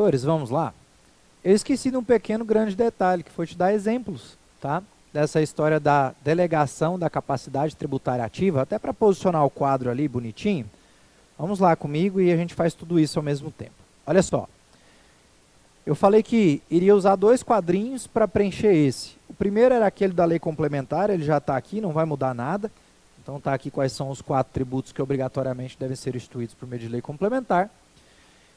corretores, vamos lá. Eu esqueci de um pequeno grande detalhe, que foi te dar exemplos, tá? Dessa história da delegação da capacidade tributária ativa, até para posicionar o quadro ali bonitinho. Vamos lá comigo e a gente faz tudo isso ao mesmo tempo. Olha só. Eu falei que iria usar 2 quadrinhos para preencher esse. O primeiro era aquele da lei complementar, ele já está aqui, não vai mudar nada. Então está aqui quais são os 4 tributos que obrigatoriamente devem ser instituídos por meio de lei complementar.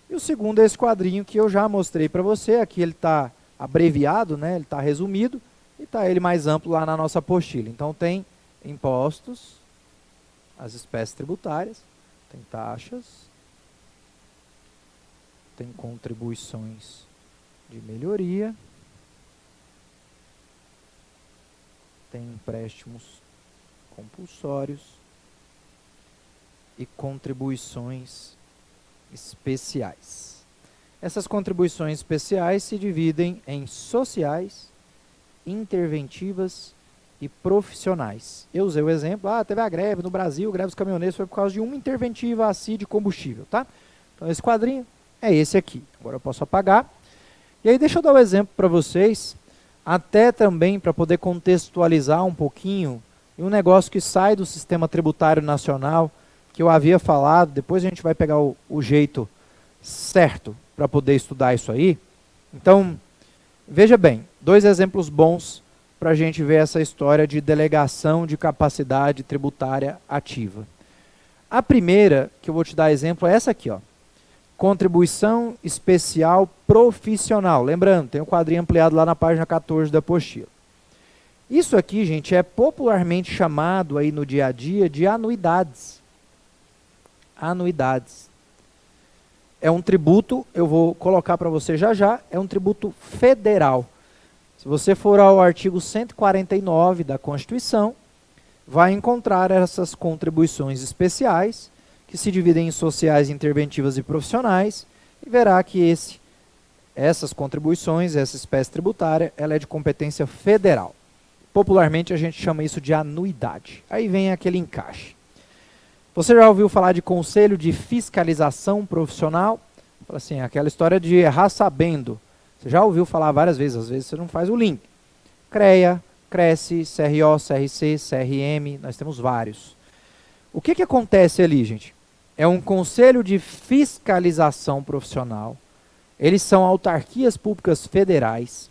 E o segundo é esse quadrinho que eu já mostrei para você. Aqui ele está abreviado, né? Ele está resumido. E está ele mais amplo lá na nossa apostila. Então tem impostos, as espécies tributárias, tem taxas, tem contribuições de melhoria, tem empréstimos compulsórios e contribuições especiais. Essas contribuições especiais se dividem em sociais, interventivas e profissionais. Eu usei o exemplo, teve a greve no Brasil, a greve dos caminhoneiros foi por causa de uma interventiva assim de combustível, tá? Então esse quadrinho é esse aqui. Agora eu posso apagar. E aí deixa eu dar um exemplo para vocês, até também para poder contextualizar um pouquinho um negócio que sai do sistema tributário nacional, que eu havia falado, depois a gente vai pegar o jeito certo para poder estudar isso aí. Então, veja bem, 2 exemplos bons para a gente ver essa história de delegação de capacidade tributária ativa. A primeira, que eu vou te dar exemplo, é essa aqui, ó. Contribuição especial profissional. Lembrando, tem um quadrinho ampliado lá na página 14 da apostila. Isso aqui, gente, é popularmente chamado aí no dia a dia de anuidades. Anuidades. É um tributo, eu vou colocar para você já já, é um tributo federal. Se você for ao artigo 149 da Constituição, vai encontrar essas contribuições especiais, que se dividem em sociais, interventivas e profissionais, e verá que essas contribuições, essa espécie tributária, ela é de competência federal. Popularmente a gente chama isso de anuidade. Aí vem aquele encaixe. Você já ouviu falar de Conselho de Fiscalização Profissional? Fala assim, aquela história de errar sabendo. Você já ouviu falar várias vezes, às vezes você não faz o link. CREA, CRECE, CRO, CRC, CRM, nós temos vários. O que acontece ali, gente? É um Conselho de Fiscalização Profissional. Eles são autarquias públicas federais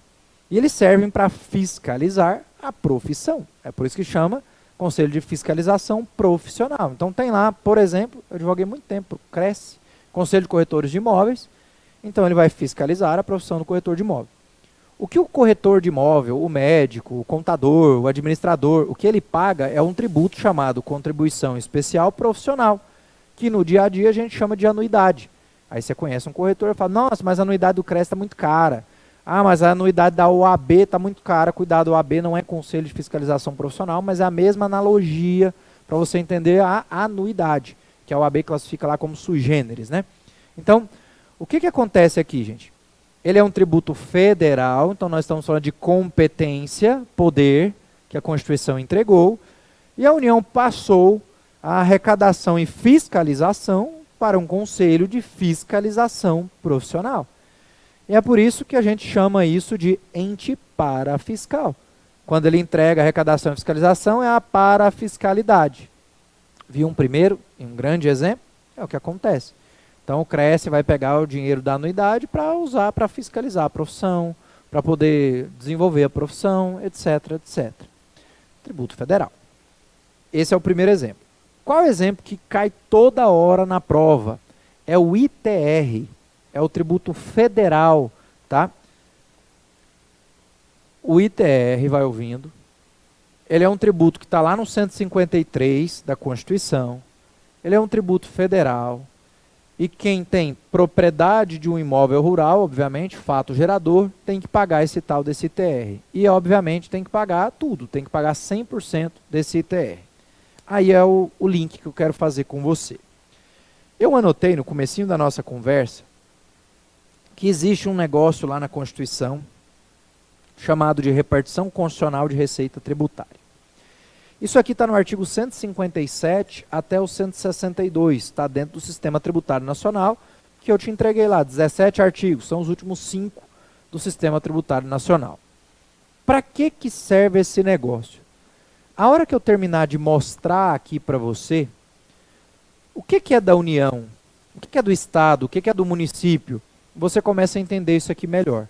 e eles servem para fiscalizar a profissão. É por isso que chama Conselho de Fiscalização Profissional. Então tem lá, por exemplo, eu advoguei muito tempo, CRECE, Conselho de Corretores de Imóveis. Então ele vai fiscalizar a profissão do corretor de imóvel. O que o corretor de imóvel, o médico, o contador, o administrador, o que ele paga é um tributo chamado Contribuição Especial Profissional, que no dia a dia a gente chama de anuidade. Aí você conhece um corretor e fala, nossa, mas a anuidade do CRES está muito cara. Ah, mas a anuidade da OAB está muito cara. Cuidado, a OAB não é Conselho de Fiscalização Profissional, mas é a mesma analogia para você entender a anuidade, que a OAB classifica lá como sui generis, né? Então, o que acontece aqui, gente? Ele é um tributo federal, então nós estamos falando de competência, poder, que a Constituição entregou, e a União passou a arrecadação e fiscalização para um Conselho de Fiscalização Profissional. E é por isso que a gente chama isso de ente parafiscal. Quando ele entrega arrecadação e fiscalização, é a parafiscalidade. Viu um primeiro e um grande exemplo? É o que acontece. Então o CRES vai pegar o dinheiro da anuidade para usar para fiscalizar a profissão, para poder desenvolver a profissão, etc, etc. Tributo federal. Esse é o primeiro exemplo. Qual é o exemplo que cai toda hora na prova? É o ITR, é o tributo federal, tá? O ITR, vai ouvindo, ele é um tributo que está lá no 153 da Constituição, ele é um tributo federal, e quem tem propriedade de um imóvel rural, obviamente, fato gerador, tem que pagar esse tal desse ITR. E, obviamente, tem que pagar tudo, tem que pagar 100% desse ITR. Aí é o link que eu quero fazer com você. Eu anotei no comecinho da nossa conversa que existe um negócio lá na Constituição chamado de repartição constitucional de receita tributária. Isso aqui está no artigo 157 até o 162, está dentro do Sistema Tributário Nacional, que eu te entreguei lá, 17 artigos, são os últimos 5 do Sistema Tributário Nacional. Para que serve esse negócio? A hora que eu terminar de mostrar aqui para você, o que é da União, o que é do Estado, o que é do município, você começa a entender isso aqui melhor.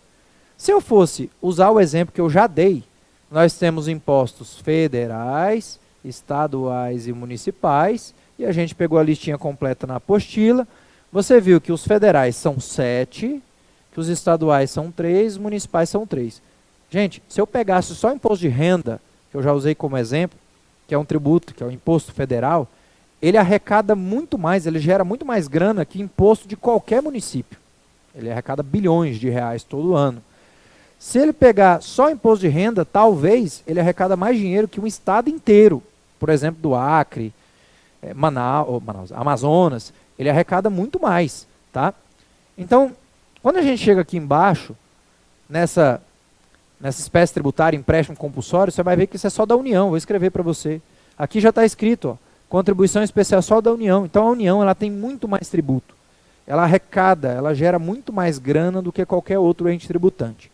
Se eu fosse usar o exemplo que eu já dei, nós temos impostos federais, estaduais e municipais, e a gente pegou a listinha completa na apostila. Você viu que os federais são 7, que os estaduais são 3, os municipais são 3. Gente, se eu pegasse só imposto de renda, que eu já usei como exemplo, que é um tributo, que é o imposto federal, ele arrecada muito mais, ele gera muito mais grana que imposto de qualquer município. Ele arrecada bilhões de reais todo ano. Se ele pegar só imposto de renda, talvez ele arrecada mais dinheiro que um estado inteiro. Por exemplo, do Acre, Manaus, Amazonas, ele arrecada muito mais, tá? Então, quando a gente chega aqui embaixo, nessa espécie tributária, empréstimo compulsório, você vai ver que isso é só da União. Vou escrever para você. Aqui já está escrito, ó, contribuição especial só da União. Então a União ela tem muito mais tributo. Ela arrecada, ela gera muito mais grana do que qualquer outro ente tributante.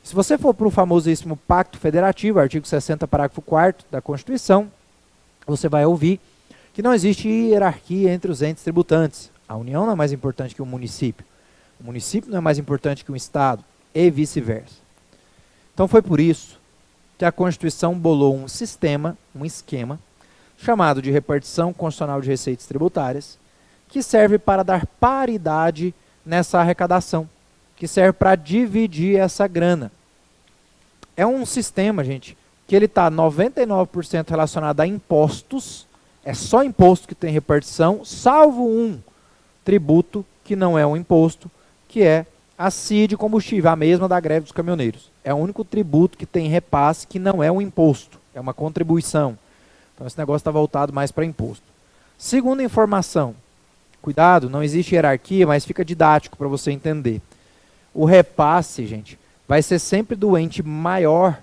Se você for para o famosíssimo Pacto Federativo, artigo 60, parágrafo 4º da Constituição, você vai ouvir que não existe hierarquia entre os entes tributantes. A União não é mais importante que o município não é mais importante que o Estado, e vice-versa. Então foi por isso que a Constituição bolou um esquema, chamado de repartição constitucional de receitas tributárias, que serve para dar paridade nessa arrecadação, que serve para dividir essa grana. É um sistema, gente, que ele está 99% relacionado a impostos, é só imposto que tem repartição, salvo um tributo que não é um imposto, que é a CID combustível, a mesma da greve dos caminhoneiros. É o único tributo que tem repasse que não é um imposto, é uma contribuição. Então esse negócio está voltado mais para imposto. Segunda informação, cuidado, não existe hierarquia, mas fica didático para você entender. O repasse, gente, vai ser sempre do ente maior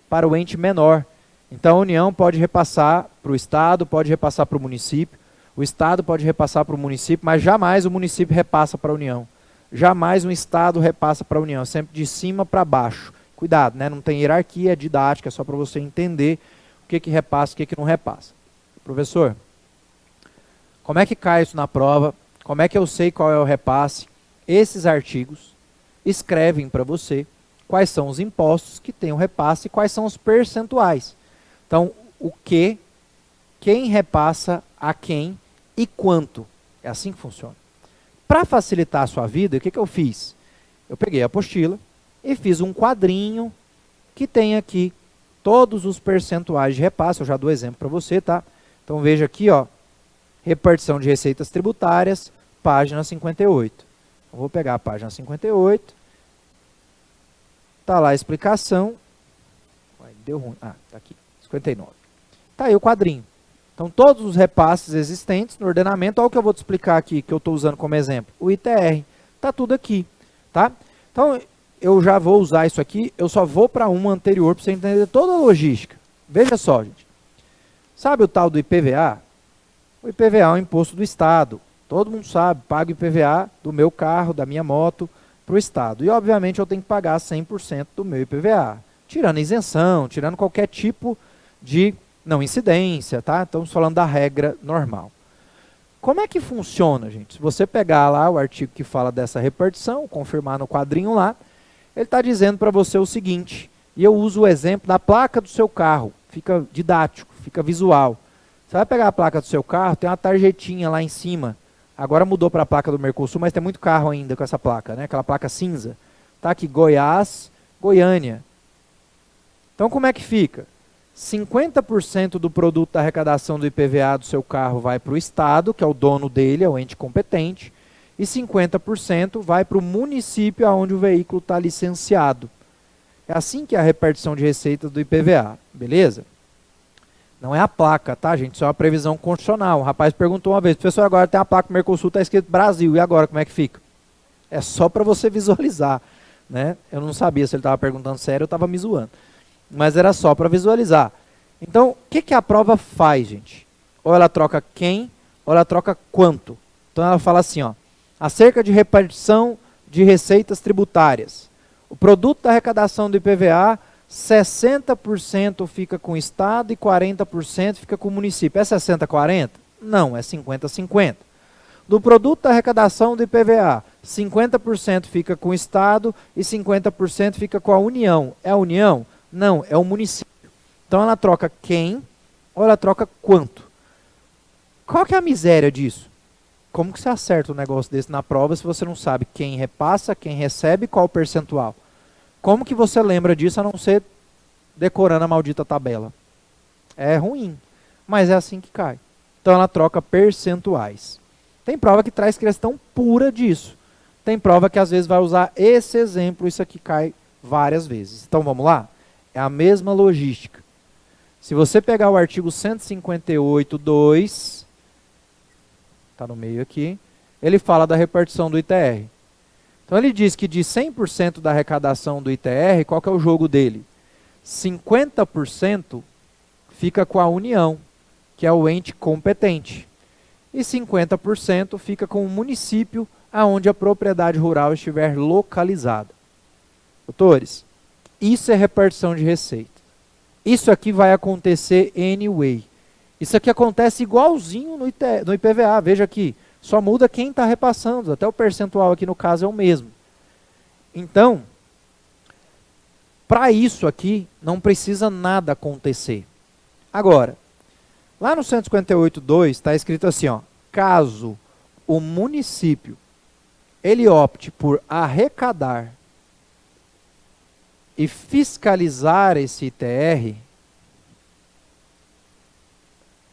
para o ente menor. Então a União pode repassar para o Estado, pode repassar para o município, o Estado pode repassar para o município, mas jamais o município repassa para a União. Jamais um Estado repassa para a União, sempre de cima para baixo. Cuidado, né? Não tem hierarquia, é didática, é só para você entender o que repassa e o que não repassa. Professor, como é que cai isso na prova? Como é que eu sei qual é o repasse? Esses artigos escrevem para você quais são os impostos que têm o repasse e quais são os percentuais. Então, o que, quem repassa a quem e quanto. É assim que funciona. Para facilitar a sua vida, o que eu fiz? Eu peguei a apostila e fiz um quadrinho que tem aqui todos os percentuais de repasse. Eu já dou exemplo para você, tá? Então veja aqui, ó, repartição de receitas tributárias, página 58. Eu vou pegar a página 58. Tá lá a explicação. Deu ruim. Ah, tá aqui. 59. Tá aí o quadrinho. Então, todos os repasses existentes no ordenamento, olha o que eu vou te explicar aqui, que eu estou usando como exemplo. O ITR. Está tudo aqui. Tá? Então, eu já vou usar isso aqui, eu só vou para uma anterior para você entender toda a logística. Veja só, gente. Sabe o tal do IPVA? O IPVA é um imposto do Estado. Todo mundo sabe, pago IPVA do meu carro, da minha moto, para o Estado. E, obviamente, eu tenho que pagar 100% do meu IPVA. Tirando isenção, tirando qualquer tipo de não incidência, tá? Estamos falando da regra normal. Como é que funciona, gente? Se você pegar lá o artigo que fala dessa repartição, confirmar no quadrinho lá, ele está dizendo para você o seguinte, e eu uso o exemplo da placa do seu carro, fica didático, fica visual. Você vai pegar a placa do seu carro, tem uma tarjetinha lá em cima, agora mudou para a placa do Mercosul, mas tem muito carro ainda com essa placa, né? Aquela placa cinza. Tá aqui, Goiás, Goiânia. Então como é que fica? 50% do produto da arrecadação do IPVA do seu carro vai para o Estado, que é o dono dele, é o ente competente, e 50% vai para o município onde o veículo está licenciado. É assim que é a repartição de receitas do IPVA, beleza? Não é a placa, tá, gente? Isso é uma previsão constitucional. O rapaz perguntou uma vez, professor, agora tem a placa Mercosul, está escrito Brasil, e agora como é que fica? É só para você visualizar, né? Eu não sabia se ele estava perguntando sério ou estava me zoando. Mas era só para visualizar. Então, o que a prova faz, gente? Ou ela troca quem, ou ela troca quanto. Então ela fala assim, ó, Acerca de repartição de receitas tributárias. O produto da arrecadação do IPVA, 60% fica com o Estado e 40% fica com o município. É 60-40? Não, é 50-50. Do produto da arrecadação do IPVA, 50% fica com o Estado e 50% fica com a União. É a União? Não, é o município. Então ela troca quem ou ela troca quanto? Qual que é a miséria disso? Como que você acerta um negócio desse na prova se você não sabe quem repassa, quem recebe e qual o percentual? Como que você lembra disso a não ser decorando a maldita tabela? É ruim, mas é assim que cai. Então ela troca percentuais. Tem prova que traz questão pura disso. Tem prova que às vezes vai usar esse exemplo, isso aqui cai várias vezes. Então vamos lá? É a mesma logística. Se você pegar o artigo 158.2, está no meio aqui, ele fala da repartição do ITR. Então ele diz que de 100% da arrecadação do ITR, qual que é o jogo dele? 50% fica com a União, que é o ente competente. E 50% fica com o município, aonde a propriedade rural estiver localizada. Doutores, isso é repartição de receita. Isso aqui vai acontecer anyway. Isso aqui acontece igualzinho no IPVA. Veja aqui, só muda quem está repassando. Até o percentual aqui no caso é o mesmo. Então, para isso aqui, não precisa nada acontecer. Agora, lá no 158.2 está escrito assim, ó, caso o município ele opte por arrecadar e fiscalizar esse ITR,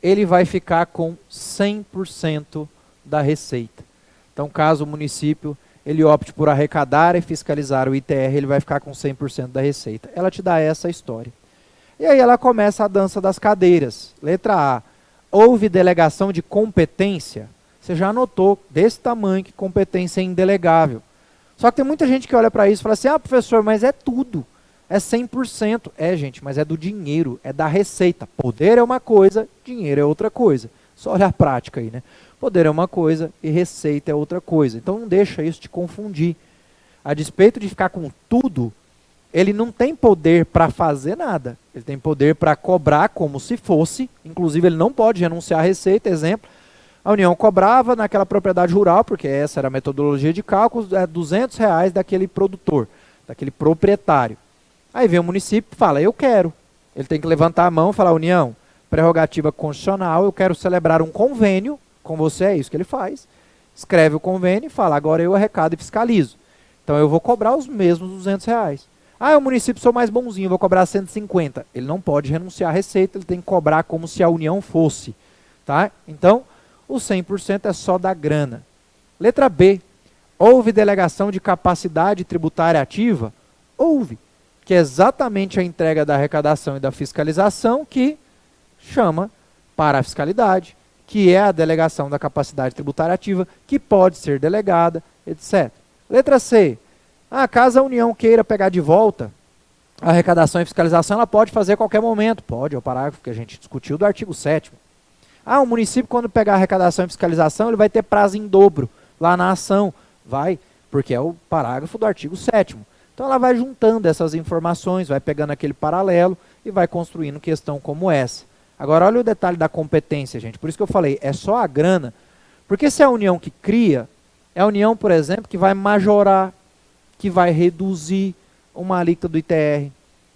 ele vai ficar com 100% da receita. Então, caso o município ele opte por arrecadar e fiscalizar o ITR, ele vai ficar com 100% da receita. Ela te dá essa história. E aí ela começa a dança das cadeiras. Letra A. Houve delegação de competência? Você já anotou desse tamanho que competência é indelegável. Só que tem muita gente que olha para isso e fala assim, ah, professor, mas é tudo. É 100%. É, gente, mas é do dinheiro, é da receita. Poder é uma coisa, dinheiro é outra coisa. Só olha a prática aí, né? Poder é uma coisa e receita é outra coisa. Então não deixa isso te confundir. A despeito de ficar com tudo, ele não tem poder para fazer nada. Ele tem poder para cobrar como se fosse. Inclusive ele não pode renunciar à receita. Exemplo, a União cobrava naquela propriedade rural, porque essa era a metodologia de cálculo, R$200 daquele produtor, daquele proprietário. Aí vem o município e fala, eu quero. Ele tem que levantar a mão e falar, União, prerrogativa constitucional, eu quero celebrar um convênio com você, é isso que ele faz. Escreve o convênio e fala, agora eu arrecado e fiscalizo. Então eu vou cobrar os mesmos R$200. Ah, o município sou mais bonzinho, vou cobrar 150. Ele não pode renunciar à receita, ele tem que cobrar como se a União fosse. Tá? Então, o 100% é só da grana. Letra B. Houve delegação de capacidade tributária ativa? Houve. Que é exatamente a entrega da arrecadação e da fiscalização que chama para a fiscalidade, que é a delegação da capacidade tributária ativa, que pode ser delegada, etc. Letra C. Ah, caso a União queira pegar de volta a arrecadação e fiscalização, ela pode fazer a qualquer momento. Pode, é o parágrafo que a gente discutiu do artigo 7º. Ah, o município, quando pegar a arrecadação e fiscalização, ele vai ter prazo em dobro lá na ação. Vai, porque é o parágrafo do artigo 7º. Então ela vai juntando essas informações, vai pegando aquele paralelo e vai construindo questão como essa. Agora olha o detalhe da competência, gente. Por isso que eu falei, é só a grana. Porque se é a União que cria, é a União, por exemplo, que vai majorar, que vai reduzir uma alíquota do ITR.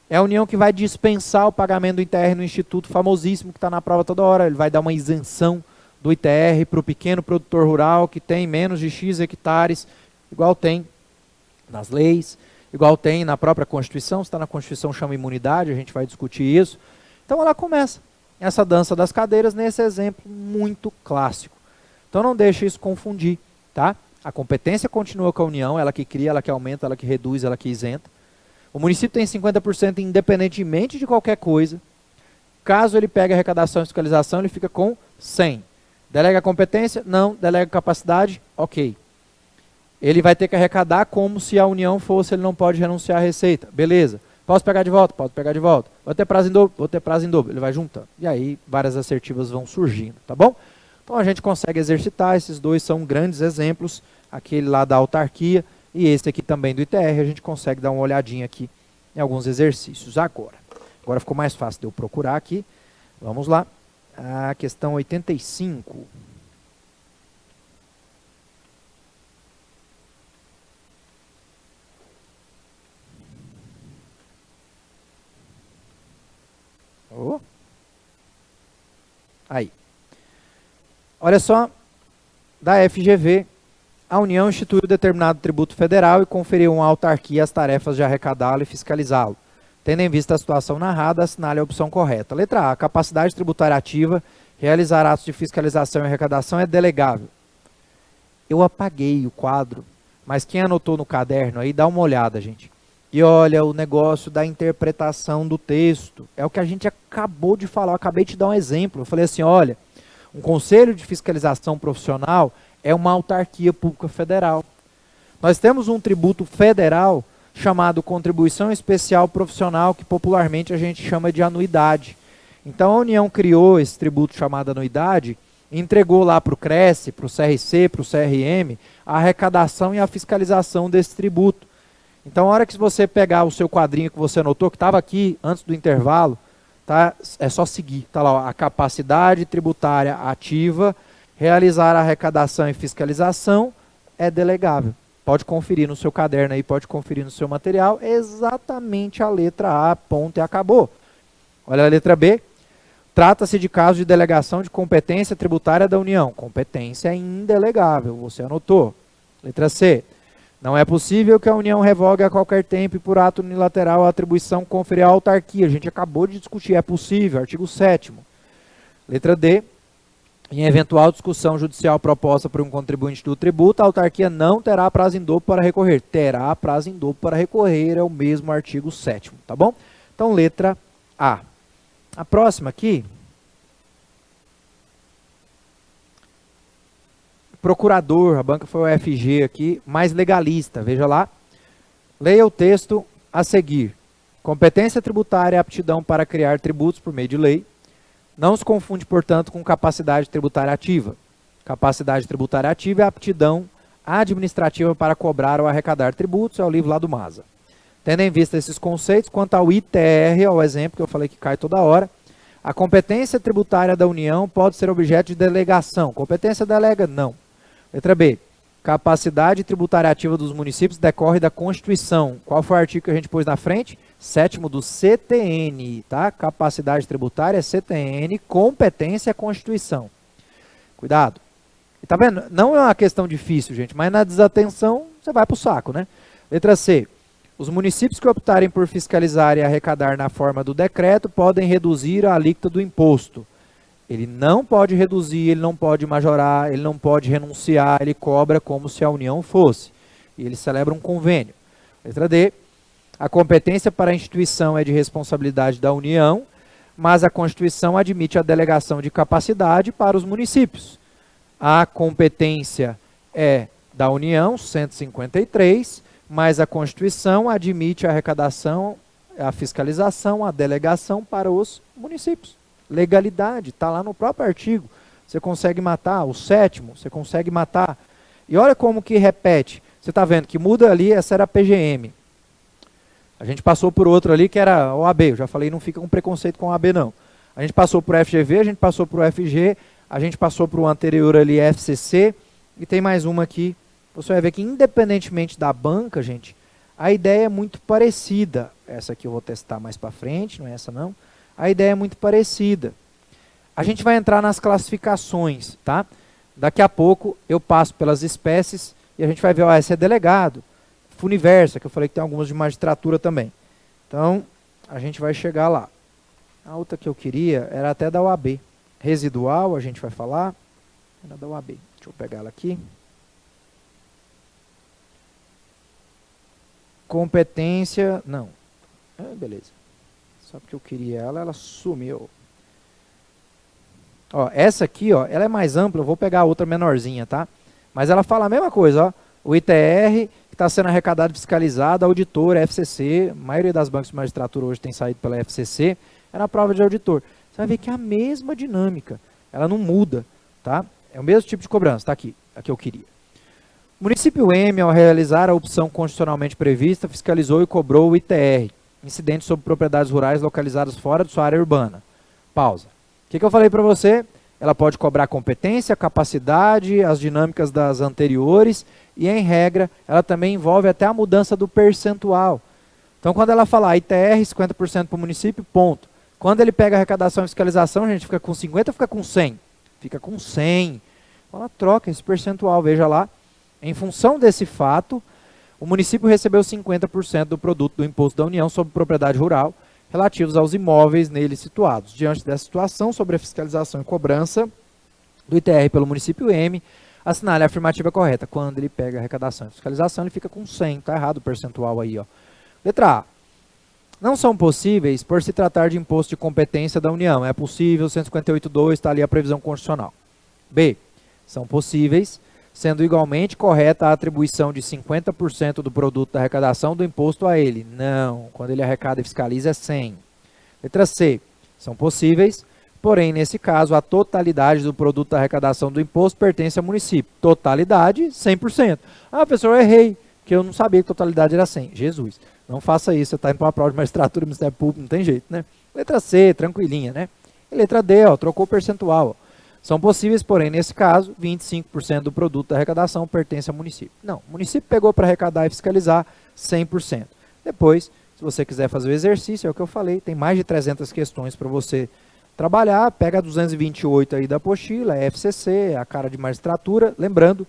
É a União que vai dispensar o pagamento do ITR no Instituto, famosíssimo, que está na prova toda hora. Ele vai dar uma isenção do ITR para o pequeno produtor rural que tem menos de X hectares, igual tem nas leis, igual tem na própria Constituição. Se está na Constituição, chama imunidade, a gente vai discutir isso. Então ela começa essa dança das cadeiras nesse exemplo muito clássico. Então não deixe isso confundir, tá? A competência continua com a União, ela que cria, ela que aumenta, ela que reduz, ela que isenta. O município tem 50% independentemente de qualquer coisa. Caso ele pegue a arrecadação e fiscalização, ele fica com 100. Delega a competência? Não. Delega a capacidade? Ok. Ele vai ter que arrecadar como se a União fosse, ele não pode renunciar à receita. Beleza. Posso pegar de volta? Posso pegar de volta. Vou ter prazo em dobro? Vou ter prazo em dobro. Ele vai juntando. E aí várias assertivas vão surgindo, tá bom? Então a gente consegue exercitar, esses dois são grandes exemplos aquele lá da autarquia e esse aqui também do ITR. A gente consegue dar uma olhadinha aqui em alguns exercícios agora. Agora ficou mais fácil de eu procurar aqui. Vamos lá. A questão 85. Oh. Aí. Olha só, da FGV, a União instituiu determinado tributo federal e conferiu à autarquia as tarefas de arrecadá-lo e fiscalizá-lo. Tendo em vista a situação narrada, assinale a opção correta. Letra A. A capacidade tributária ativa, realizar atos de fiscalização e arrecadação é delegável. Eu apaguei o quadro, mas quem anotou no caderno aí, dá uma olhada, gente. E olha, o negócio da interpretação do texto, é o que a gente acabou de falar, eu acabei de dar um exemplo. Eu falei assim, olha, um conselho de fiscalização profissional é uma autarquia pública federal. Nós temos um tributo federal chamado Contribuição Especial Profissional, que popularmente a gente chama de anuidade. Então a União criou esse tributo chamado anuidade, e entregou lá para o CRECE, para o CRC, para o CRM, a arrecadação e a fiscalização desse tributo. Então, a hora que você pegar o seu quadrinho que você anotou, que estava aqui antes do intervalo, tá? É só seguir. Está lá, ó, a capacidade tributária ativa, realizar a arrecadação e fiscalização é delegável. Pode conferir no seu caderno aí, pode conferir no seu material, exatamente a letra A, ponto e acabou. Olha a letra B. Trata-se de caso de delegação de competência tributária da União. Competência indelegável, você anotou. Letra C. Não é possível que a União revogue a qualquer tempo e por ato unilateral a atribuição conferida à autarquia. A gente acabou de discutir, é possível, artigo 7º. Letra D. Em eventual discussão judicial proposta por um contribuinte do tributo, a autarquia não terá prazo em dobro para recorrer. Terá prazo em dobro para recorrer, é o mesmo artigo 7º, tá bom? Então, letra A. A próxima aqui... Procurador, a banca foi o FG aqui, mais legalista, veja lá. Leia o texto a seguir. Competência tributária é aptidão para criar tributos por meio de lei. Não se confunde, portanto, com capacidade tributária ativa. Capacidade tributária ativa é aptidão administrativa para cobrar ou arrecadar tributos, é o livro lá do Maza. Tendo em vista esses conceitos, quanto ao ITR, ao exemplo que eu falei que cai toda hora, a competência tributária da União pode ser objeto de delegação. Competência delega? Não. Letra B. Capacidade tributária ativa dos municípios decorre da Constituição. Qual foi o artigo que a gente pôs na frente? 7º do CTN, tá? Capacidade tributária é CTN, competência é Constituição. Cuidado. E tá vendo? Não é uma questão difícil, gente, mas na desatenção você vai pro saco, né? Letra C. Os municípios que optarem por fiscalizar e arrecadar na forma do decreto podem reduzir a alíquota do imposto. Ele não pode reduzir, ele não pode majorar, ele não pode renunciar, ele cobra como se a União fosse. E ele celebra um convênio. Letra D. A competência para a instituição é de responsabilidade da União, mas a Constituição admite a delegação de capacidade para os municípios. A competência é da União, 153, mas a Constituição admite a arrecadação, a fiscalização, a delegação para os municípios. Legalidade, está lá no próprio artigo. Você consegue matar o 7º, você consegue matar. E olha como que repete. Você está vendo que muda ali, essa era a PGM. A gente passou por outro ali que era o AB. Eu já falei, não fica com preconceito com o AB não. A gente passou por FGV, a gente passou por FG, a gente passou por um anterior ali, FCC, e tem mais uma aqui. Você vai ver que independentemente da banca, gente, a ideia é muito parecida. Essa aqui eu vou testar mais para frente, não é essa não. A ideia é muito parecida. A gente vai entrar nas classificações, tá? Daqui a pouco eu passo pelas espécies e a gente vai ver, ó, esse é delegado. Funiversa, que eu falei que tem algumas de magistratura também. Então, a gente vai chegar lá. A outra que eu queria era até da OAB. Residual, a gente vai falar. Era da OAB. Deixa eu pegar ela aqui. Competência, não. Beleza. Só porque eu queria ela, ela sumiu. Ó, essa aqui, ó, ela é mais ampla, eu vou pegar a outra menorzinha, tá? Mas ela fala a mesma coisa, ó. O ITR, que está sendo arrecadado e fiscalizado, auditor, FCC, a maioria das bancas de magistratura hoje tem saído pela FCC, é na prova de auditor. Você vai ver que é a mesma dinâmica, ela não muda, tá? É o mesmo tipo de cobrança, tá aqui, a que eu queria. O município M, ao realizar a opção constitucionalmente prevista, fiscalizou e cobrou o ITR, incidente sobre propriedades rurais localizadas fora de sua área urbana. Pausa. O que eu falei para você? Ela pode cobrar competência, capacidade, as dinâmicas das anteriores e, em regra, ela também envolve até a mudança do percentual. Então, quando ela falar ITR, 50% para o município, ponto. Quando ele pega a arrecadação e fiscalização, a gente fica com 50 ou fica com 100? Fica com 100. Então, ela troca esse percentual, veja lá. Em função desse fato, o município recebeu 50% do produto do imposto da União sobre propriedade rural, relativos aos imóveis nele situados. Diante dessa situação, sobre a fiscalização e cobrança do ITR pelo município M, assinale a afirmativa correta. Quando ele pega a arrecadação e fiscalização, ele fica com 100. Está errado o percentual aí, ó. Letra A. Não são possíveis por se tratar de imposto de competência da União. É possível, 158.2, está ali a previsão constitucional. B. São possíveis, sendo igualmente correta a atribuição de 50% do produto da arrecadação do imposto a ele. Não, quando ele arrecada e fiscaliza é 100. Letra C. São possíveis, porém, nesse caso, a totalidade do produto da arrecadação do imposto pertence ao município. Totalidade, 100%. Ah, professor, eu errei, que eu não sabia que a totalidade era 100. Jesus, não faça isso, você está indo para uma prova de magistratura, Ministério Público, não tem jeito, né? Letra C, tranquilinha, né? E letra D, ó, trocou o percentual, ó. São possíveis, porém, nesse caso, 25% do produto da arrecadação pertence ao município. Não, o município pegou para arrecadar e fiscalizar 100%. Depois, se você quiser fazer o exercício, é o que eu falei, tem mais de 300 questões para você trabalhar, pega a 228 aí da apostila, é FCC, a cara de magistratura. Lembrando,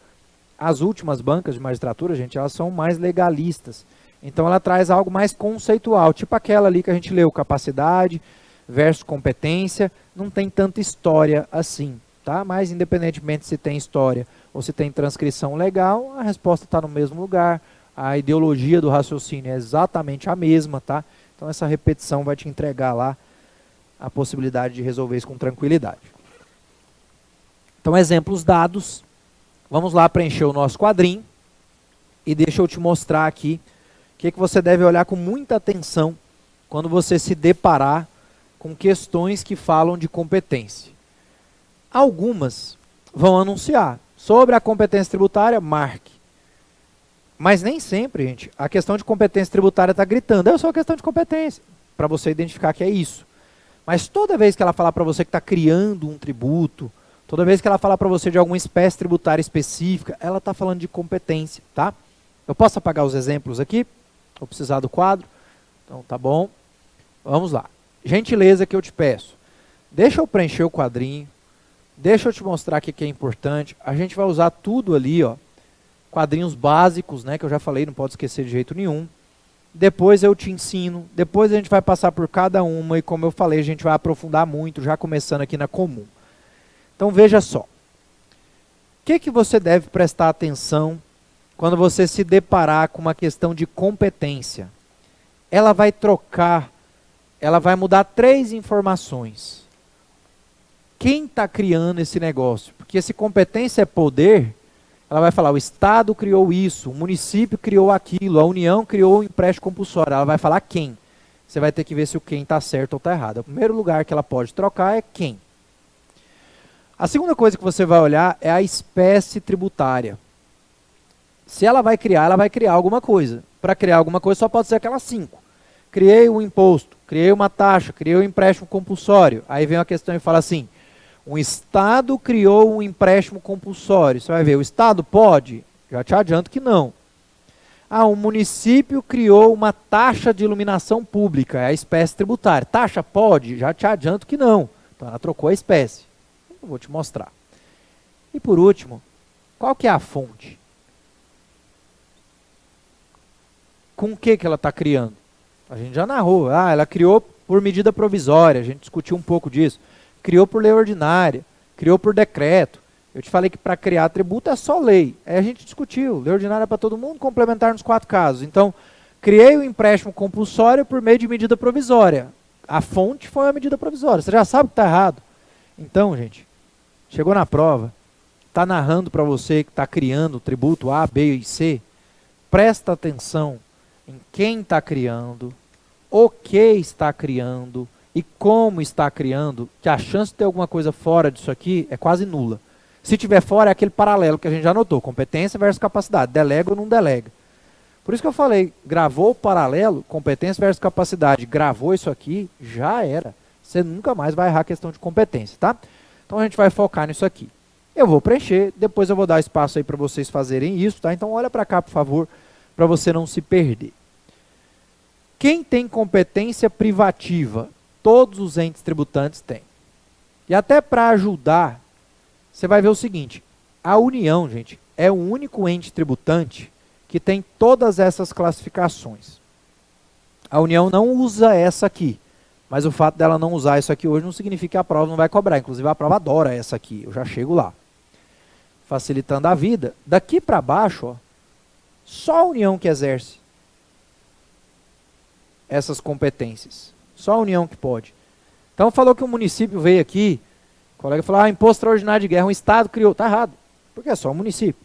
as últimas bancas de magistratura, gente, elas são mais legalistas. Então, ela traz algo mais conceitual, tipo aquela ali que a gente leu, capacidade versus competência, não tem tanta história assim, tá? Mas independentemente se tem história ou se tem transcrição legal, a resposta está no mesmo lugar, a ideologia do raciocínio é exatamente a mesma, tá? Então essa repetição vai te entregar lá a possibilidade de resolver isso com tranquilidade. Então, exemplos dados, vamos lá preencher o nosso quadrinho e deixa eu te mostrar aqui o que você deve olhar com muita atenção quando você se deparar com questões que falam de competência. Algumas vão anunciar sobre a competência tributária, marque. Mas nem sempre, gente, a questão de competência tributária está gritando, é só uma questão de competência, para você identificar que é isso. Mas toda vez que ela falar para você que está criando um tributo, toda vez que ela falar para você de alguma espécie tributária específica, ela está falando de competência, tá? Eu posso apagar os exemplos aqui? Vou precisar do quadro. Então, tá bom. Vamos lá. Gentileza que eu te peço. Deixa eu preencher o quadrinho. Deixa eu te mostrar o que é importante. A gente vai usar tudo ali, ó. Quadrinhos básicos, né? Que eu já falei, não pode esquecer de jeito nenhum. Depois eu te ensino. Depois a gente vai passar por cada uma. E como eu falei, a gente vai aprofundar muito, já começando aqui na comum. Então veja só. O que você deve prestar atenção quando você se deparar com uma questão de competência? Ela vai trocar, ela vai mudar 3 informações. Quem está criando esse negócio? Porque se competência é poder, ela vai falar, o Estado criou isso, o município criou aquilo, a União criou o empréstimo compulsório. Ela vai falar quem. Você vai ter que ver se o quem está certo ou está errado. O primeiro lugar que ela pode trocar é quem. A segunda coisa que você vai olhar é a espécie tributária. Se ela vai criar alguma coisa. Para criar alguma coisa só pode ser aquelas 5. Criei um imposto, criei uma taxa, criei um empréstimo compulsório. Aí vem a questão e fala assim, um Estado criou um empréstimo compulsório. Você vai ver, o Estado pode? Já te adianto que não. Ah, um município criou uma taxa de iluminação pública, é a espécie tributária. Taxa pode? Já te adianto que não. Então ela trocou a espécie. Eu vou te mostrar. E por último, qual que é a fonte? Com o que ela está criando? A gente já narrou. Ah, ela criou por medida provisória, a gente discutiu um pouco disso. Criou por lei ordinária, criou por decreto. Eu te falei que para criar tributo é só lei. Aí a gente discutiu, lei ordinária para todo mundo, complementar nos 4 casos. Então, criei o empréstimo compulsório por meio de medida provisória. A fonte foi a medida provisória. Você já sabe que está errado. Então, gente, chegou na prova, está narrando para você que está criando o tributo A, B e C, presta atenção em quem está criando, o que está criando e como está criando, que a chance de ter alguma coisa fora disso aqui é quase nula. Se tiver fora, é aquele paralelo que a gente já notou, competência versus capacidade, delega ou não delega. Por isso que eu falei, gravou o paralelo, competência versus capacidade, gravou isso aqui, já era. Você nunca mais vai errar a questão de competência, tá? Então a gente vai focar nisso aqui. Eu vou preencher, depois eu vou dar espaço aí para vocês fazerem isso, tá? Então olha para cá, por favor, para você não se perder. Quem tem competência privativa? Todos os entes tributantes têm. E até para ajudar, você vai ver o seguinte, a União, gente, é o único ente tributante que tem todas essas classificações. A União não usa essa aqui, mas o fato dela não usar isso aqui hoje não significa que a prova não vai cobrar. Inclusive a prova adora essa aqui, eu já chego lá. Facilitando a vida. Daqui para baixo, ó, só a União que exerce essas competências. Só a União que pode. Então falou que o município veio aqui, o colega falou, imposto extraordinário de guerra, um Estado criou. Está errado, porque é só o município.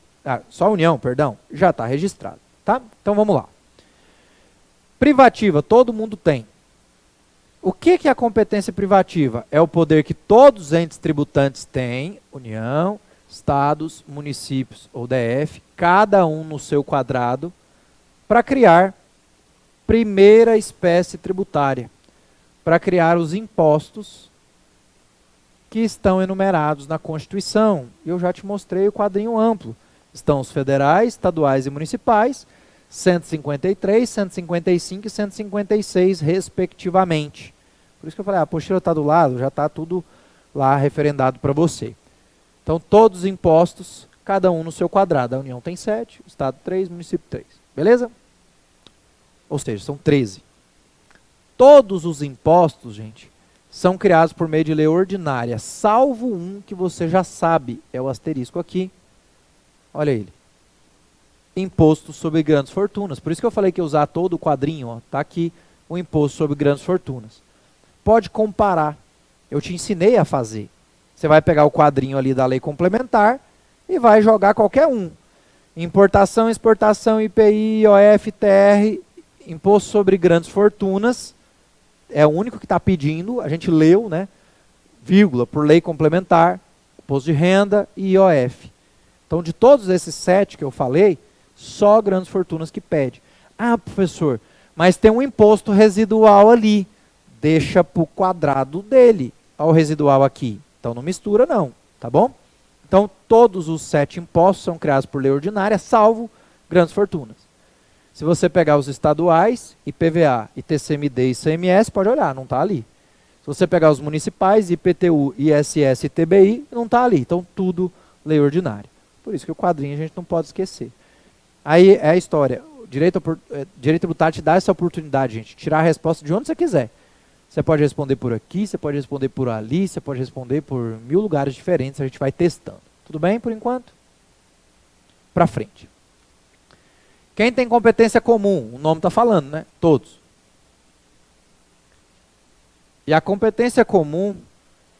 Só a União, perdão, já está registrado. Tá? Então vamos lá. Privativa, todo mundo tem. O que é a competência privativa? É o poder que todos os entes tributantes têm, União, Estados, municípios ou DF, cada um no seu quadrado, para criar primeira espécie tributária, para criar os impostos que estão enumerados na Constituição. Eu já te mostrei o quadrinho amplo. Estão os federais, estaduais e municipais, 153, 155 e 156, respectivamente. Por isso que eu falei, a apostila está do lado, já está tudo lá referendado para você. Então, todos os impostos, cada um no seu quadrado. A União tem 7, o Estado 3, o município 3. Beleza? Ou seja, são 13. Todos os impostos, gente, são criados por meio de lei ordinária, salvo um que você já sabe, é o asterisco aqui. Olha ele. Imposto sobre grandes fortunas. Por isso que eu falei que ia usar todo o quadrinho, está aqui o imposto sobre grandes fortunas. Pode comparar. Eu te ensinei a fazer. Você vai pegar o quadrinho ali da lei complementar e vai jogar qualquer um. Importação, exportação, IPI, IOF, TR, imposto sobre grandes fortunas. É o único que está pedindo, a gente leu, né? Vírgula, por lei complementar, imposto de renda e IOF. Então, de todos esses 7 que eu falei, só grandes fortunas que pede. Ah, professor, mas tem um imposto residual ali. Deixa para o quadrado dele, ao residual aqui. Então, não mistura não, tá bom? Então, todos os 7 impostos são criados por lei ordinária, salvo grandes fortunas. Se você pegar os estaduais, IPVA, ITCMD e ICMS, pode olhar, não está ali. Se você pegar os municipais, IPTU, ISS e TBI, não está ali. Então, tudo lei ordinária. Por isso que o quadrinho a gente não pode esquecer. Aí é a história. O direito tributário te dá essa oportunidade, gente. Tirar a resposta de onde você quiser. Você pode responder por aqui, você pode responder por ali, você pode responder por 1000 lugares diferentes. A gente vai testando. Tudo bem por enquanto? Para frente. Quem tem competência comum? O nome está falando, né? Todos. E a competência comum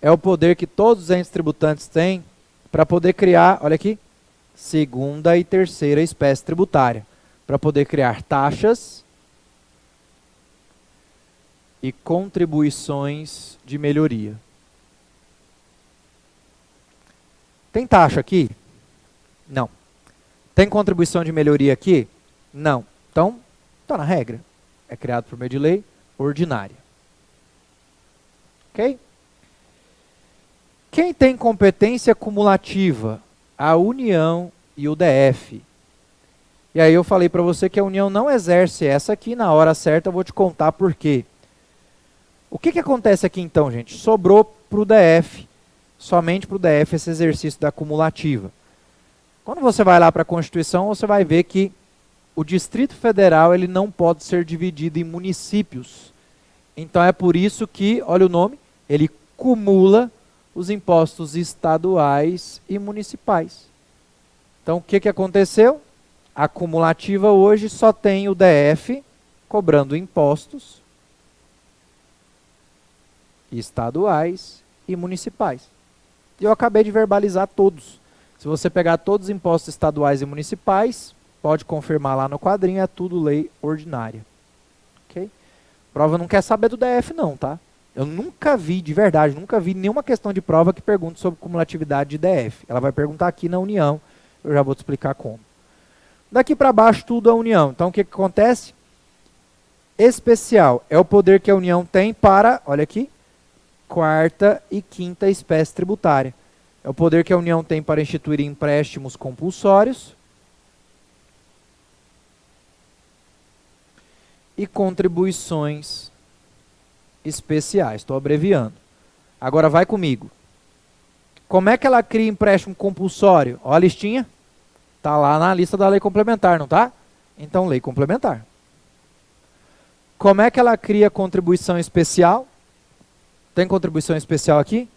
é o poder que todos os entes tributantes têm para poder criar, olha aqui, segunda e terceira espécie tributária, para poder criar taxas e contribuições de melhoria. Tem taxa aqui? Não. Tem contribuição de melhoria aqui? Não. Então, está na regra. É criado por meio de lei ordinária. Ok? Quem tem competência cumulativa? A União e o DF. E aí eu falei para você que a União não exerce essa aqui, na hora certa eu vou te contar por quê. O que acontece aqui então, gente? Sobrou para o DF, somente para o DF esse exercício da cumulativa. Quando você vai lá para a Constituição, você vai ver que o Distrito Federal ele não pode ser dividido em municípios. Então é por isso que, olha o nome, ele cumula os impostos estaduais e municipais. Então, o que aconteceu? A cumulativa hoje só tem o DF cobrando impostos estaduais e municipais. E eu acabei de verbalizar todos. Se você pegar todos os impostos estaduais e municipais, pode confirmar lá no quadrinho, é tudo lei ordinária. Ok? Prova não quer saber do DF não, tá? Eu nunca vi, de verdade, nunca vi nenhuma questão de prova que pergunte sobre cumulatividade de DF. Ela vai perguntar aqui na união, eu já vou te explicar como. Daqui para baixo tudo a união. Então o que acontece? Especial é o poder que a união tem para, olha aqui, quarta e quinta espécie tributária. É o poder que a união tem para instituir empréstimos compulsórios e contribuições especiais. Estou abreviando. Agora vai comigo. Como é que ela cria empréstimo compulsório? Olha a listinha. Está lá na lista da lei complementar, não está? Então, lei complementar. Como é que ela cria contribuição especial? Tem contribuição especial aqui?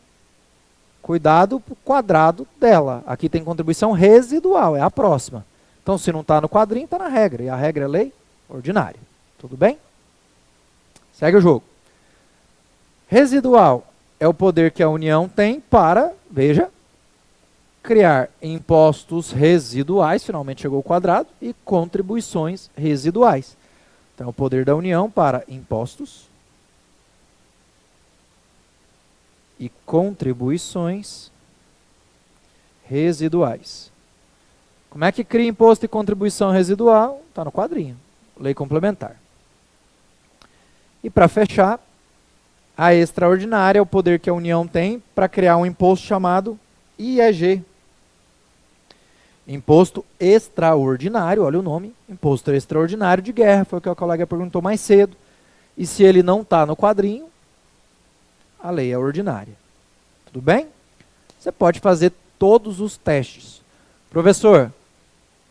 Cuidado para o quadrado dela. Aqui tem contribuição residual, é a próxima. Então, se não está no quadrinho, está na regra. E a regra é lei ordinária. Tudo bem? Segue o jogo. Residual é o poder que a União tem para, veja, criar impostos residuais, finalmente chegou o quadrado, e contribuições residuais. Então, é o poder da União para impostos e contribuições residuais. Como é que cria imposto e contribuição residual? Está no quadrinho. Lei complementar. E para fechar, a extraordinária é o poder que a União tem para criar um imposto chamado IEG. Imposto extraordinário, olha o nome, imposto extraordinário de guerra, foi o que a colega perguntou mais cedo. E se ele não está no quadrinho, a lei é ordinária. Tudo bem? Você pode fazer todos os testes. Professor,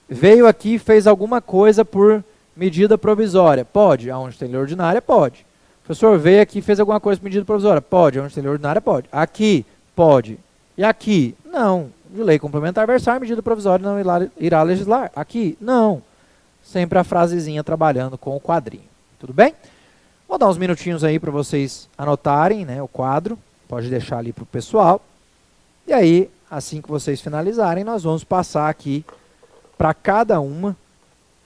veio aqui e fez alguma coisa por medida provisória. Pode. Aonde tem lei ordinária, pode. Professor, veio aqui e fez alguma coisa por medida provisória. Pode. Aonde tem lei ordinária, pode. Aqui, pode. E aqui? Não. De lei complementar versar, medida provisória não irá legislar. Aqui? Não. Sempre a frasezinha trabalhando com o quadrinho. Tudo bem? Vou dar uns minutinhos aí para vocês anotarem, né, o quadro. Pode deixar ali para o pessoal. E aí, assim que vocês finalizarem, nós vamos passar aqui para cada uma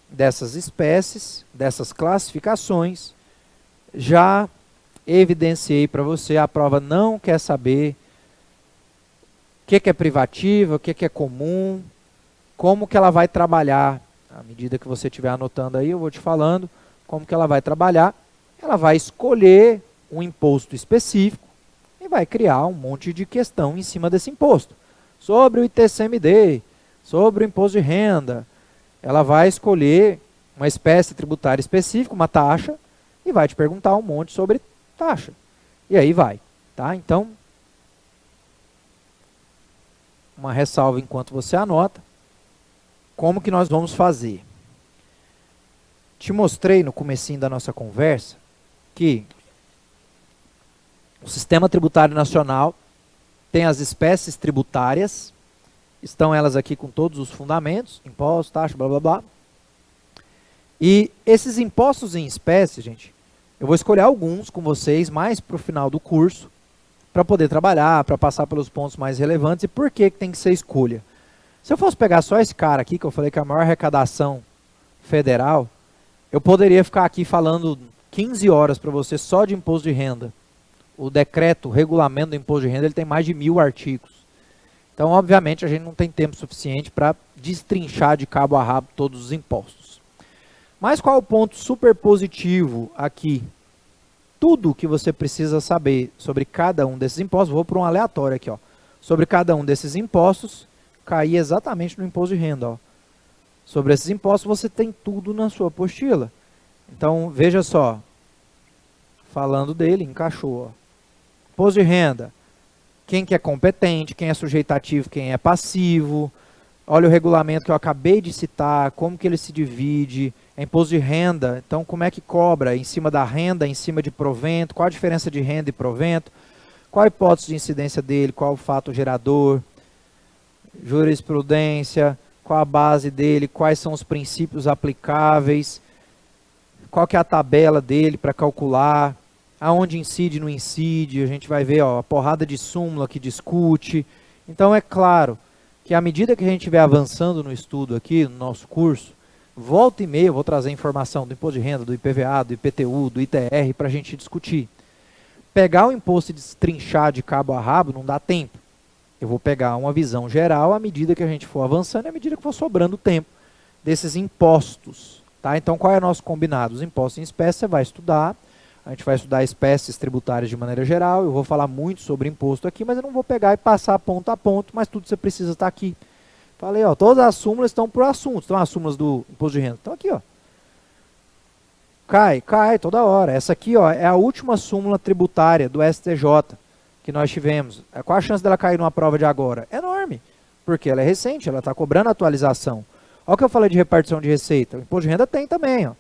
dessas espécies, dessas classificações. Já evidenciei para você, a prova não quer saber o que é privativa, o que é comum, como que ela vai trabalhar. À medida que você estiver anotando aí, eu vou te falando como que ela vai trabalhar. Ela vai escolher um imposto específico e vai criar um monte de questão em cima desse imposto. Sobre o ITCMD, sobre o imposto de renda, ela vai escolher uma espécie tributária específica, uma taxa, e vai te perguntar um monte sobre taxa. E aí vai, tá? Então, uma ressalva enquanto você anota, como que nós vamos fazer? Te mostrei no comecinho da nossa conversa que o Sistema Tributário Nacional tem as espécies tributárias, estão elas aqui com todos os fundamentos, impostos, taxa, blá blá blá. E esses impostos em espécie, gente, eu vou escolher alguns com vocês mais para o final do curso, para poder trabalhar, para passar pelos pontos mais relevantes e por que tem que ser escolha. Se eu fosse pegar só esse cara aqui, que eu falei que é a maior arrecadação federal, eu poderia ficar aqui falando 15 horas para você só de imposto de renda. O decreto, o regulamento do imposto de renda, ele tem mais de 1000 artigos. Então, obviamente, a gente não tem tempo suficiente para destrinchar de cabo a rabo todos os impostos. Mas qual é o ponto super positivo aqui? Tudo que você precisa saber sobre cada um desses impostos, vou para um aleatório aqui, ó. Sobre cada um desses impostos, cair exatamente no imposto de renda, ó. Sobre esses impostos, você tem tudo na sua apostila. Então, veja só, falando dele, encaixou, ó. Imposto de renda, quem que é competente, quem é sujeitativo, quem é passivo. Olha o regulamento que eu acabei de citar, como que ele se divide. É imposto de renda, então como é que cobra? Em cima da renda, em cima de provento, qual a diferença de renda e provento? Qual a hipótese de incidência dele, qual o fato gerador? Jurisprudência, qual a base dele, quais são os princípios aplicáveis? Qual que é a tabela dele para calcular? Aonde incide, não incide? A gente vai ver, ó, a porrada de súmula que discute. Então é claro que à medida que a gente estiver avançando no estudo aqui, no nosso curso, volta e meia eu vou trazer informação do imposto de renda, do IPVA, do IPTU, do ITR para a gente discutir. pegar o imposto e destrinchar de cabo a rabo não dá tempo. Eu vou pegar uma visão geral à medida que a gente for avançando e à medida que for sobrando tempo desses impostos. Tá? Então, qual é o nosso combinado? Os impostos em espécie você vai estudar. A gente vai estudar espécies tributárias de maneira geral. Eu vou falar muito sobre imposto aqui, mas eu não vou pegar e passar ponto a ponto, mas tudo você precisa estar aqui. Falei, ó, todas as súmulas estão por assuntos. Então, as súmulas do imposto de renda estão aqui, ó. Cai toda hora. Essa aqui, ó, é a última súmula tributária do STJ que nós tivemos. Qual a chance dela cair numa prova de agora? Enorme, porque ela é recente, ela está cobrando atualização. Olha o que eu falei de repartição de receita. O imposto de renda tem também, ó.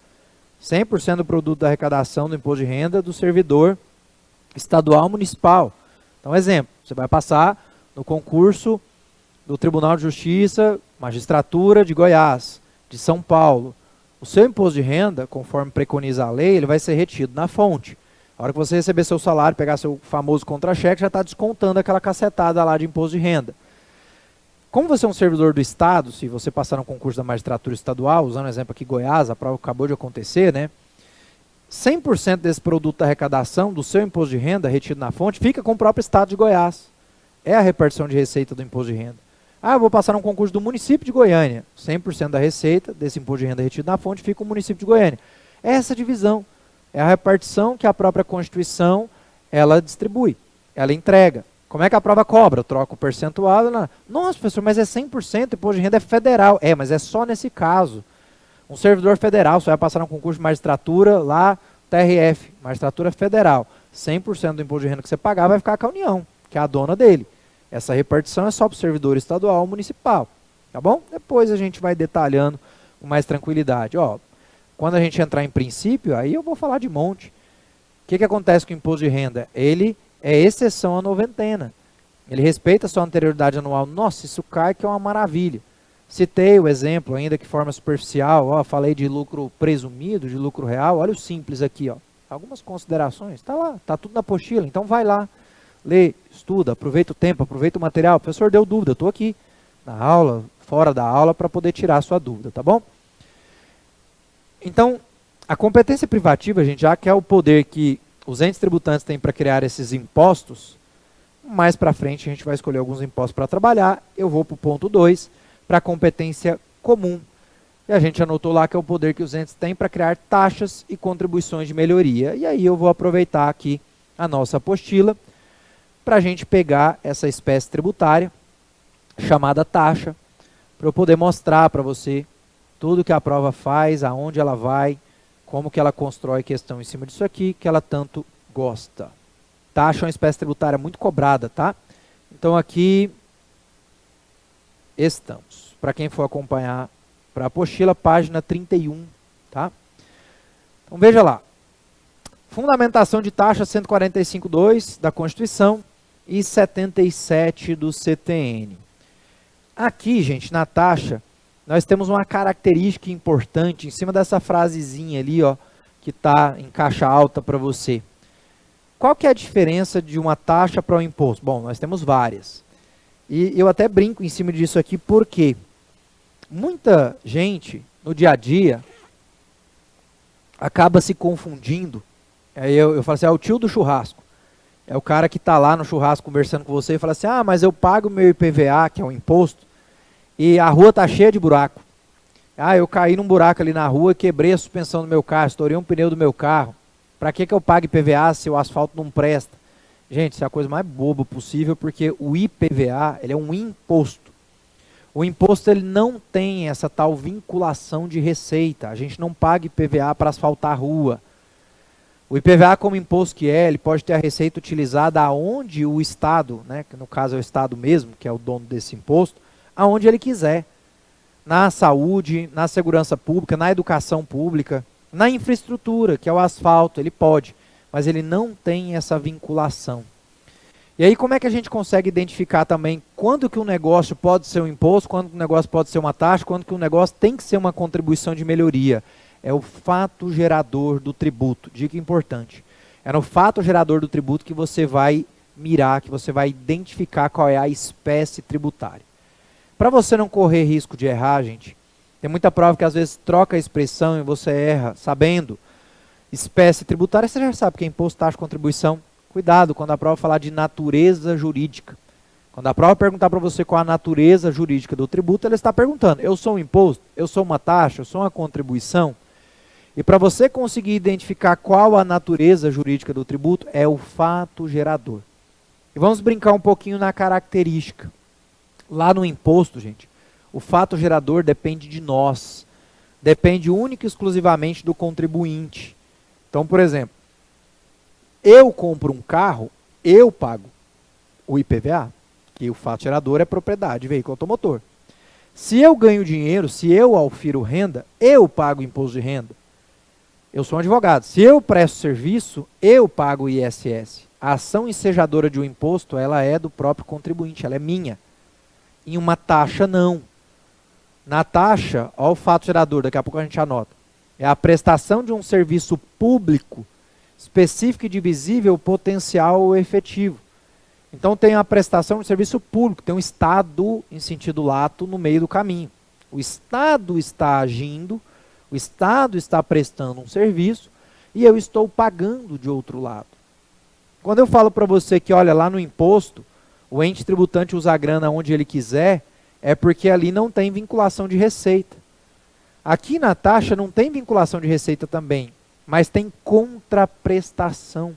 100% do produto da arrecadação do imposto de renda do servidor estadual municipal. Então, exemplo, você vai passar no concurso do Tribunal de Justiça, Magistratura de Goiás, de São Paulo. O seu imposto de renda, conforme preconiza a lei, ele vai ser retido na fonte. A hora que você receber seu salário, pegar seu famoso contra-cheque, já está descontando aquela cacetada lá de imposto de renda. Como você é um servidor do Estado, se você passar no concurso da magistratura estadual, usando o exemplo aqui Goiás, a prova acabou de acontecer, né? 100% desse produto da arrecadação, do seu imposto de renda retido na fonte, fica com o próprio Estado de Goiás. É a repartição de receita do imposto de renda. Ah, eu vou passar num concurso do município de Goiânia. 100% da receita desse imposto de renda retido na fonte fica com o município de Goiânia. É essa divisão. É a repartição que a própria Constituição, ela distribui, ela entrega. Como é que a prova cobra? Eu troco o percentual. Nossa, professor, mas é 100%, o imposto de renda é federal. É, mas é só nesse caso. Um servidor federal, você vai passar num concurso de magistratura, lá, TRF, magistratura federal. 100% do imposto de renda que você pagar vai ficar com a União, que é a dona dele. Essa repartição é só para o servidor estadual ou municipal. Tá bom? Depois a gente vai detalhando com mais tranquilidade. Ó, quando a gente entrar em princípio, aí eu vou falar de monte. O que acontece com o imposto de renda? Ele é exceção à noventena. Ele respeita a sua anterioridade anual. Nossa, isso cai que é uma maravilha. Citei o exemplo, ainda que forma superficial, ó, falei de lucro presumido, de lucro real. Olha o simples aqui, ó. Algumas considerações. Está lá, está tudo na apostila. Então vai lá, lê, estuda, aproveita o tempo, aproveita o material. O professor deu dúvida, eu estou aqui na aula, fora da aula, para poder tirar a sua dúvida, tá bom? Então, a competência privativa, gente, já que é o poder que os entes tributantes têm para criar esses impostos, mais para frente a gente vai escolher alguns impostos para trabalhar. Eu vou para o ponto 2, para a competência comum. E a gente anotou lá que é o poder que os entes têm para criar taxas e contribuições de melhoria. E aí eu vou aproveitar aqui a nossa apostila para a gente pegar essa espécie tributária chamada taxa, para eu poder mostrar para você tudo que a prova faz, aonde ela vai, como que ela constrói questão em cima disso aqui, que ela tanto gosta. Taxa é uma espécie tributária muito cobrada, tá? Então aqui estamos. Para quem for acompanhar para a apostila, página 31, tá? Então veja lá. Fundamentação de taxa 145.2 da Constituição e 77 do CTN. Aqui, gente, na taxa, nós temos uma característica importante em cima dessa frasezinha ali, ó, que está em caixa alta para você. Qual que é a diferença de uma taxa para um imposto? Bom, nós temos várias. E eu até brinco em cima disso aqui, porque muita gente, no dia a dia, acaba se confundindo. Aí eu falo assim, é o tio do churrasco. É o cara que está lá no churrasco conversando com você e fala assim, ah, mas eu pago meu IPVA, que é o imposto, e a rua está cheia de buraco. Ah, eu caí num buraco ali na rua e quebrei a suspensão do meu carro, estourei um pneu do meu carro. Para que eu pague IPVA se o asfalto não presta? Gente, isso é a coisa mais boba possível, porque o IPVA, ele é um imposto. O imposto, ele não tem essa tal vinculação de receita. A gente não paga IPVA para asfaltar a rua. O IPVA, como imposto que é, ele pode ter a receita utilizada aonde o Estado, né, que no caso é o Estado mesmo, que é o dono desse imposto, aonde ele quiser. Na saúde, na segurança pública, na educação pública, na infraestrutura, que é o asfalto, ele pode, mas ele não tem essa vinculação. E aí como é que a gente consegue identificar também quando que um negócio pode ser um imposto, quando que um negócio pode ser uma taxa, quando que um negócio tem que ser uma contribuição de melhoria? É o fato gerador do tributo, dica importante. É no fato gerador do tributo que você vai mirar, que você vai identificar qual é a espécie tributária. Para você não correr risco de errar, gente, tem muita prova que às vezes troca a expressão e você erra, sabendo. Espécie tributária, você já sabe que é imposto, taxa, contribuição. Cuidado quando a prova falar de natureza jurídica. Quando a prova perguntar para você qual a natureza jurídica do tributo, ela está perguntando, eu sou um imposto? Eu sou uma taxa? Eu sou uma contribuição? E para você conseguir identificar qual a natureza jurídica do tributo, é o fato gerador. E vamos brincar um pouquinho na característica. Lá no imposto, gente, o fato gerador depende de nós. Depende única e exclusivamente do contribuinte. Então, por exemplo, eu compro um carro, eu pago o IPVA, que o fato gerador é propriedade, veículo automotor. Se eu ganho dinheiro, se eu aufiro renda, eu pago o imposto de renda. Eu sou um advogado. Se eu presto serviço, eu pago o ISS. A ação ensejadora de um imposto, ela é do próprio contribuinte, ela é minha. Em uma taxa, não. Na taxa, olha o fato gerador, daqui a pouco a gente anota. É a prestação de um serviço público, específico e divisível, potencial ou efetivo. Então tem a prestação de serviço público, tem um Estado, em sentido lato, no meio do caminho. O Estado está agindo, o Estado está prestando um serviço e eu estou pagando de outro lado. Quando eu falo para você que, olha, lá no imposto, o ente tributante usa a grana onde ele quiser, é porque ali não tem vinculação de receita. Aqui na taxa não tem vinculação de receita também, mas tem contraprestação.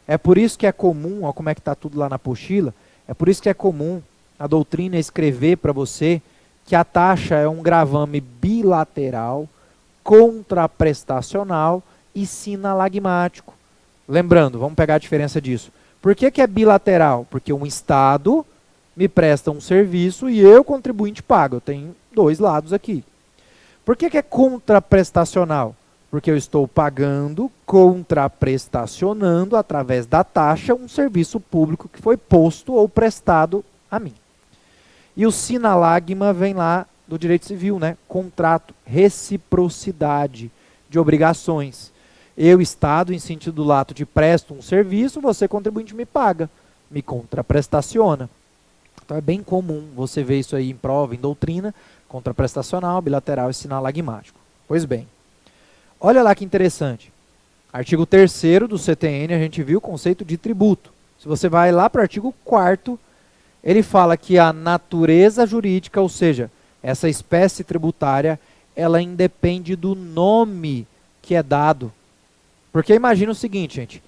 É por isso que é comum, olha como é que está tudo lá na apostila, é por isso que é comum a doutrina escrever para você que a taxa é um gravame bilateral, contraprestacional e sinalagmático. Lembrando, vamos pegar a diferença disso. Por que é bilateral? Porque um Estado me presta um serviço e eu, contribuinte, pago. Eu tenho dois lados aqui. Por que é contraprestacional? Porque eu estou pagando, contraprestacionando, através da taxa, um serviço público que foi posto ou prestado a mim. E o sinalagma vem lá do direito civil, né? Contrato, reciprocidade de obrigações. Eu, Estado, em sentido lato, te presto um serviço, você, contribuinte, me paga, me contraprestaciona. Então é bem comum você ver isso aí em prova, em doutrina, contraprestacional, bilateral e sinalagmático. Pois bem, olha lá que interessante. Artigo 3º do CTN, a gente viu o conceito de tributo. Se você vai lá para o artigo 4º, ele fala que a natureza jurídica, ou seja, essa espécie tributária, ela independe do nome que é dado. Porque imagina o seguinte, gente,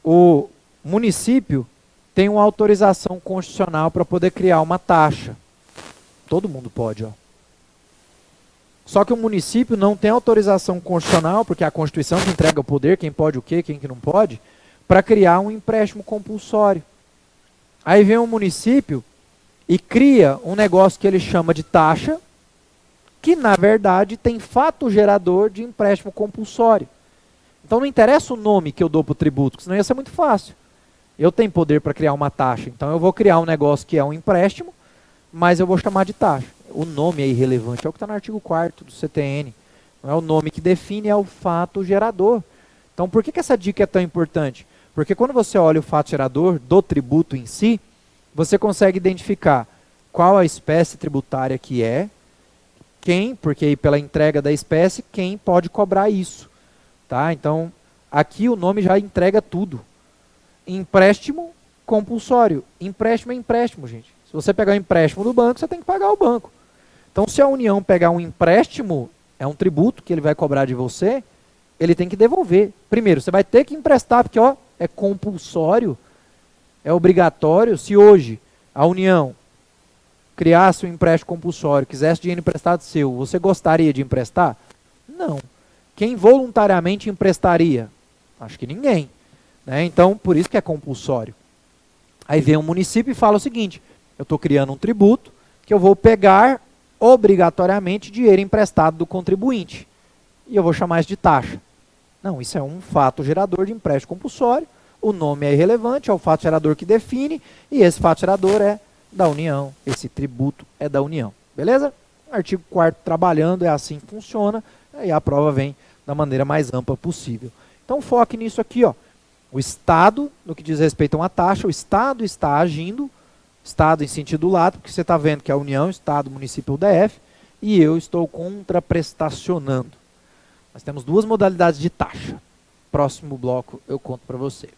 o município tem uma autorização constitucional para poder criar uma taxa. Todo mundo pode, ó. Só que o município não tem autorização constitucional, porque a Constituição que entrega o poder, quem pode o quê, quem que não pode, para criar um empréstimo compulsório. Aí vem o município e cria um negócio que ele chama de taxa, que na verdade tem fato gerador de empréstimo compulsório. Então não interessa o nome que eu dou para o tributo, senão ia ser muito fácil. Eu tenho poder para criar uma taxa, então eu vou criar um negócio que é um empréstimo, mas eu vou chamar de taxa. O nome é irrelevante, é o que está no artigo 4º do CTN. Não é o nome que define, é o fato gerador. Então por que essa dica é tão importante? Porque quando você olha o fato gerador do tributo em si, você consegue identificar qual a espécie tributária que é, quem, porque aí pela entrega da espécie, quem pode cobrar isso. Tá? Então, aqui o nome já entrega tudo. Empréstimo compulsório. Empréstimo é empréstimo, gente. Se você pegar um empréstimo do banco, você tem que pagar o banco. Então, se a União pegar um empréstimo, é um tributo que ele vai cobrar de você, ele tem que devolver. Primeiro, você vai ter que emprestar, porque ó, é compulsório, é obrigatório. Se hoje a União criasse um empréstimo compulsório, quisesse dinheiro emprestado seu, você gostaria de emprestar? Não. Quem voluntariamente emprestaria? Acho que ninguém. Né? Então, por isso que é compulsório. Aí vem o município e fala o seguinte, eu estou criando um tributo que eu vou pegar obrigatoriamente dinheiro emprestado do contribuinte. E eu vou chamar isso de taxa. Não, isso é um fato gerador de empréstimo compulsório. O nome é irrelevante, é o fato gerador que define, e esse fato gerador é da União. Esse tributo é da União. Beleza? Artigo 4º trabalhando, é assim que funciona, e a prova vem da maneira mais ampla possível. Então foque nisso aqui, ó. O Estado, no que diz respeito a uma taxa, o Estado está agindo, Estado em sentido lato, porque você está vendo que é a União, Estado, município, DF, e eu estou contraprestacionando. Nós temos duas modalidades de taxa. Próximo bloco eu conto para você.